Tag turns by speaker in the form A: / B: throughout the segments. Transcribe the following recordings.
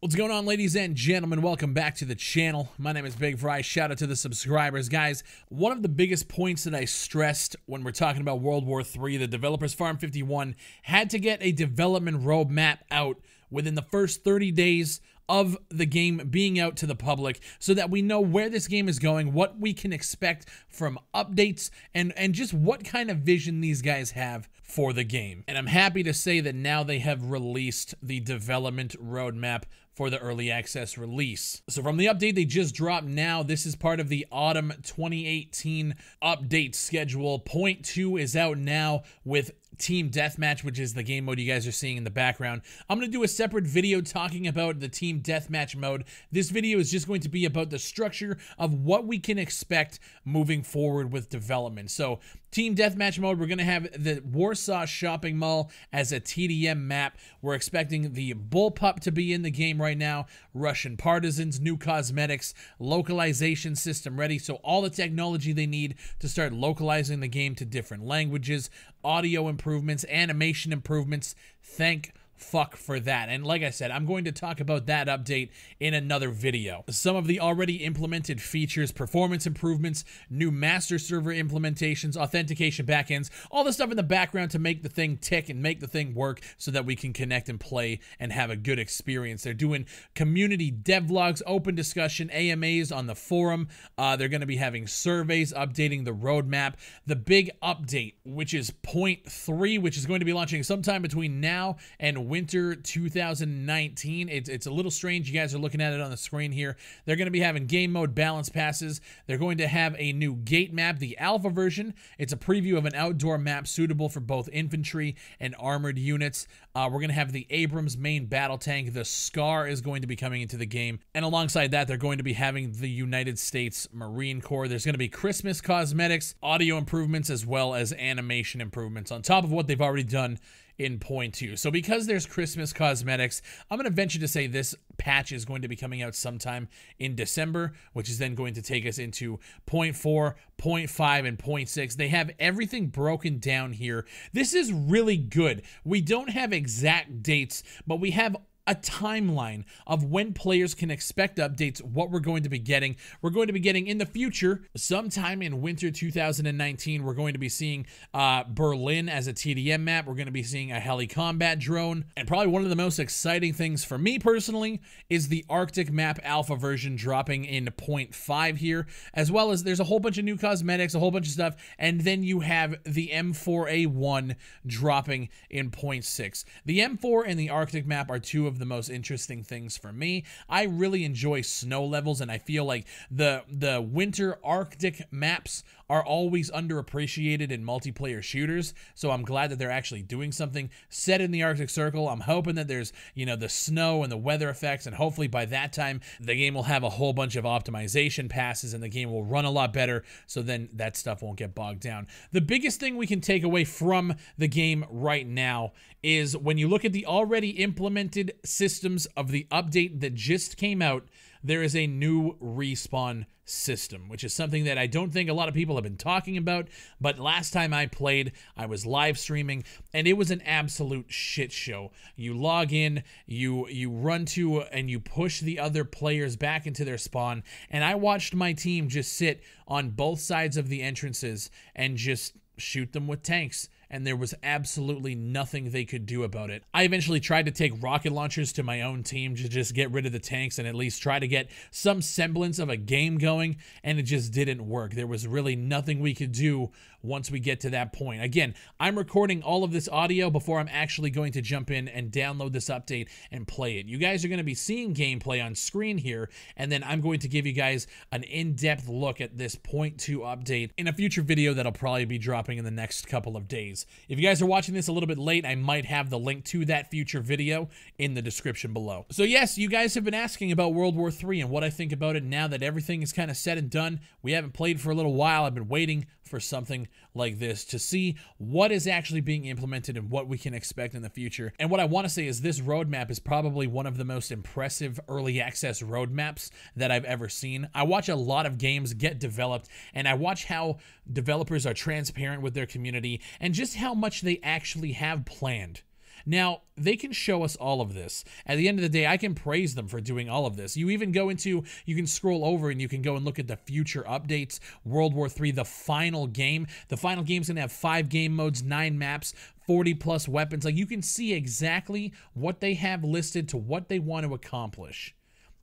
A: What's going on, ladies and gentlemen? Welcome back to the channel. My name is Big Fry. Shout out to the subscribers. Guys, one of the biggest points that I stressed when we're talking about World War III, the developers Farm 51 had to get a development roadmap out within the first 30 days of the game being out to the public so that we know where this game is going, what we can expect from updates, and just what kind of vision these guys have for the game. And I'm happy to say that now they have released the development roadmap for the early access release. So from the update they just dropped now, this is part of the autumn 2018 update schedule. Point 2 is out now with Team Deathmatch, which is the game mode you guys are seeing in the background. I'm going to do a separate video talking about the Team Deathmatch mode. This video is just going to be about the structure of what we can expect moving forward with development. So Team Deathmatch mode, we're going to have the Warsaw Shopping Mall as a TDM map. We're expecting the Bullpup to be in the game right now, Russian Partisans, new cosmetics, localization system ready, so all the technology they need to start localizing the game to different languages, audio improvements, animation improvements. Thank fuck for that. And like I said, I'm going to talk about that update in another video. Some of the already implemented features, performance improvements, new master server implementations, authentication backends, all the stuff in the background to make the thing tick and make the thing work so that we can connect and play and have a good experience. They're doing community devlogs, open discussion, AMAs on the forum. They're going to be having surveys, updating the roadmap. The big update, which is point 3, which is going to be launching sometime between now and winter 2019. It's a little strange. You guys are looking at it on the screen here. They're going to be having game mode balance passes. They're going to have a new gate map, the alpha version. It's a preview of an outdoor map suitable for both infantry and armored units. We're going to have the Abrams main battle tank. The Scar is going to be coming into the game. And alongside that, they're going to be having the United States Marine Corps. There's going to be Christmas cosmetics, audio improvements, as well as animation improvements on top of what they've already done in point 2. So because there's Christmas cosmetics, I'm going to venture to say this patch is going to be coming out sometime in December, which is then going to take us into point 4, point 5, and point 6. They have everything broken down here. This is really good. We don't have exact dates, but we have a timeline of when players can expect updates, what we're going to be getting. We're going to be getting in the future, sometime in winter 2019, we're going to be seeing Berlin as a TDM map. We're going to be seeing a heli combat drone. And probably one of the most exciting things for me personally is the Arctic map alpha version dropping in point 5 here, as well as there's a whole bunch of new cosmetics, a whole bunch of stuff, and then you have the M4A1 dropping in point 6. The M4 and the Arctic map are two of the most interesting things for me. I really enjoy snow levels, and I feel like the winter Arctic maps are always underappreciated in multiplayer shooters, so I'm glad that they're actually doing something set in the Arctic Circle. I'm hoping that there's, you know, the snow and the weather effects, and hopefully by that time the game will have a whole bunch of optimization passes and the game will run a lot better, so then that stuff won't get bogged down. The biggest thing we can take away from the game right now is when you look at the already implemented systems of the update that just came out, there is a new respawn system, which is something that I don't think a lot of people have been talking about, but last time I played, I was live streaming, and it was an absolute shit show. You log in, you run to, and you push the other players back into their spawn, and I watched my team just sit on both sides of the entrances and just shoot them with tanks, and there was absolutely nothing they could do about it. I eventually tried to take rocket launchers to my own team to just get rid of the tanks and at least try to get some semblance of a game going, and it just didn't work. There was really nothing we could do once we get to that point. Again, I'm recording all of this audio before I'm actually going to jump in and download this update and play it. You guys are going to be seeing gameplay on screen here, and then I'm going to give you guys an in-depth look at this point 2 update in a future video that'll probably be dropping in the next couple of days. If you guys are watching this a little bit late, I might have the link to that future video in the description below. So yes, you guys have been asking about World War III and what I think about it now that everything is kind of said and done. We haven't played for a little while. I've been waiting for something like this to see what is actually being implemented and what we can expect in the future. And what I want to say is this roadmap is probably one of the most impressive early access roadmaps that I've ever seen. I watch a lot of games get developed, and I watch how developers are transparent with their community and just how much they actually have planned. Now, they can show us all of this. At the end of the day, I can praise them for doing all of this. You even go into, you can scroll over and you can go and look at the future updates. World War III, the final game. The final game's going to have 5 game modes, 9 maps, 40 plus weapons. Like, you can see exactly what they have listed to what they want to accomplish.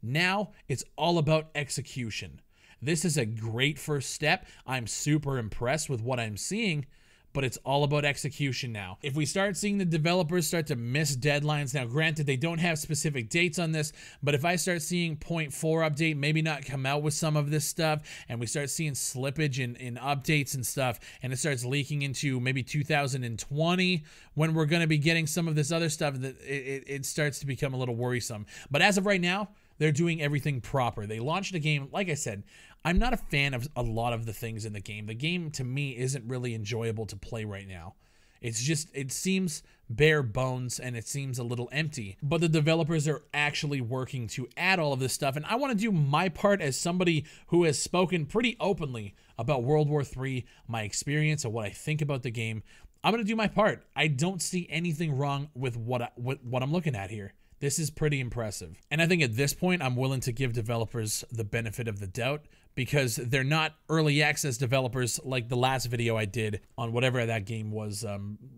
A: Now, it's all about execution. This is a great first step. I'm super impressed with what I'm seeing, but it's all about execution now. If we start seeing the developers start to miss deadlines, now granted they don't have specific dates on this, but if I start seeing 0.4 update, maybe not come out with some of this stuff, and we start seeing slippage in updates and stuff, and it starts leaking into maybe 2020, when we're gonna be getting some of this other stuff, that it starts to become a little worrisome. But as of right now, they're doing everything proper. They launched a game, like I said, I'm not a fan of a lot of the things in the game. The game, to me, isn't really enjoyable to play right now. It's just, it seems bare bones and it seems a little empty. But the developers are actually working to add all of this stuff. And I want to do my part as somebody who has spoken pretty openly about World War III, my experience, and what I think about the game. I'm going to do my part. I don't see anything wrong with what I'm looking at here. This is pretty impressive. And I think at this point, I'm willing to give developers the benefit of the doubt, because they're not early access developers like the last video I did on whatever that game was,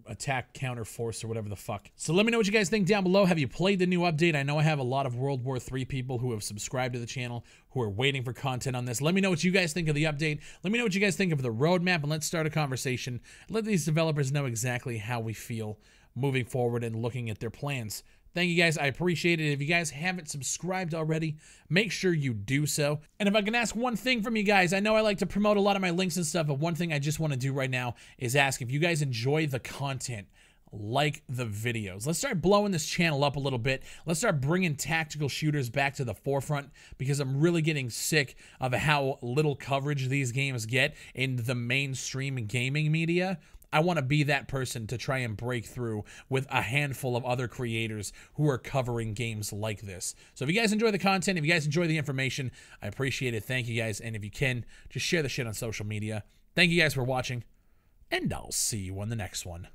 A: Attack Counter Force or whatever the fuck. So let me know what you guys think down below. Have you played the new update? I know I have a lot of World War III people who have subscribed to the channel who are waiting for content on this. Let me know what you guys think of the update. Let me know what you guys think of the roadmap, and let's start a conversation. Let these developers know exactly how we feel moving forward and looking at their plans. Thank you guys, I appreciate it. If you guys haven't subscribed already, make sure you do so. And if I can ask one thing from you guys, I know I like to promote a lot of my links and stuff, but one thing I just want to do right now is ask if you guys enjoy the content, like the videos. Let's start blowing this channel up a little bit. Let's start bringing tactical shooters back to the forefront, because I'm really getting sick of how little coverage these games get in the mainstream gaming media. I want to be that person to try and break through with a handful of other creators who are covering games like this. So if you guys enjoy the content, if you guys enjoy the information, I appreciate it. Thank you guys. And if you can, just share the shit on social media. Thank you guys for watching, and I'll see you on the next one.